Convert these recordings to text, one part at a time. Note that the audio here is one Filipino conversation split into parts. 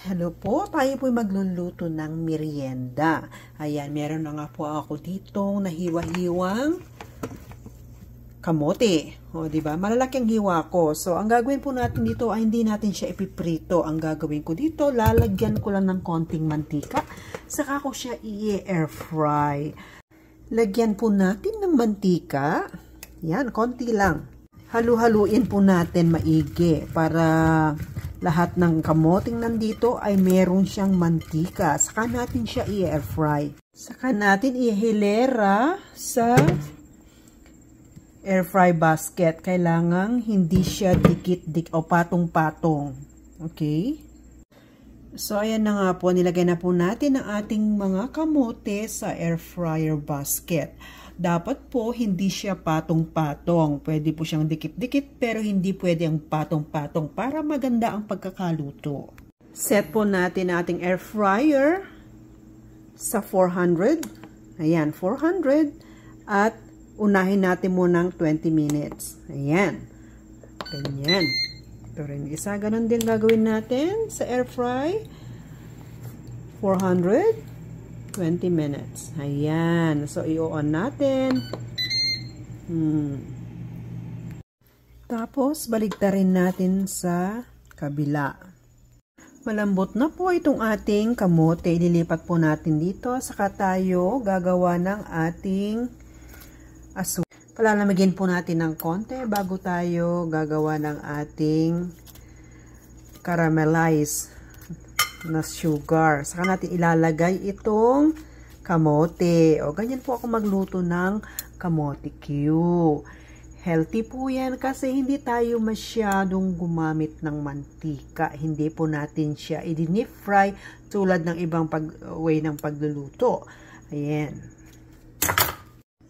Hello po, tayo po'y magluluto ng merienda. Ayan, meron na nga po ako ditong nahiwa-hiwang kamote. O, diba? Malalaki ang hiwa ko. So, ang gagawin po natin dito ay hindi natin siya ipiprito. Ang gagawin ko dito, lalagyan ko lang ng konting mantika. Saka ko siya i-air fry. Lagyan po natin ng mantika. Yan, konti lang. Halu-haluin po natin maigi para lahat ng kamoting nandito ay meron siyang mantika. Saka natin siya i-air fry. Saka natin ihilera sa air fry basket. Kailangan hindi siya dikit-dik o patong-patong. Okay? So, ayan na nga po. Nilagay na po natin ang ating mga kamote sa air fryer basket. Dapat po hindi siya patong-patong. Pwede po siyang dikit-dikit pero hindi pwede ang patong-patong para maganda ang pagkakaluto. Set po natin ating air fryer sa 400. Ayan, 400. At unahin natin munang 20 minutes. Ayan. Ganyan. Ito rin isa. Ganon din gagawin natin sa air fry. 400. 20 minutes. Ayan. So, i-on natin. Tapos, baligtarin natin sa kabila. Malambot na po itong ating kamote. Ililipat po natin dito. Saka tayo gagawa ng ating asukal. Palalamigin po natin ng konti bago tayo gagawa ng ating caramelized na sugar. Saka natin ilalagay itong kamote. O, ganyan po ako magluto ng kamote Q. Healthy po yan kasi hindi tayo masyadong gumamit ng mantika. Hindi po natin siya i-deep fry tulad ng ibang way ng pagluluto. Ayan.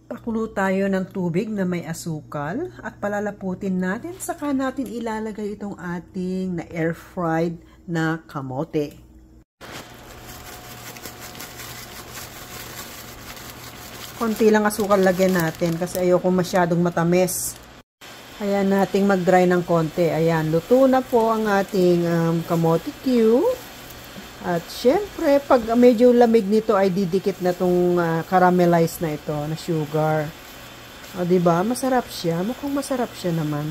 Pakulo tayo ng tubig na may asukal at palalaputin natin. Saka natin ilalagay itong ating na air fried na kamote. Konti lang asukal lagyan natin kasi ayoko masyadong matamis. Ayan nating mag-dry ng konti. Ayan, luto na po ang ating kamote Q. At syempre, pag medyo lamig nito ay didikit na tong caramelized na ito, na sugar. O, diba? Masarap siya. Mukhang masarap siya naman.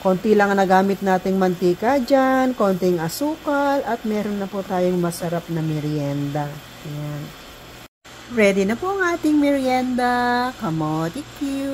Konti lang ang nagamit nating mantika dyan, konting asukal, at meron na po tayong masarap na merienda. Ayan. Ready na po ang ating merienda, kamote Q.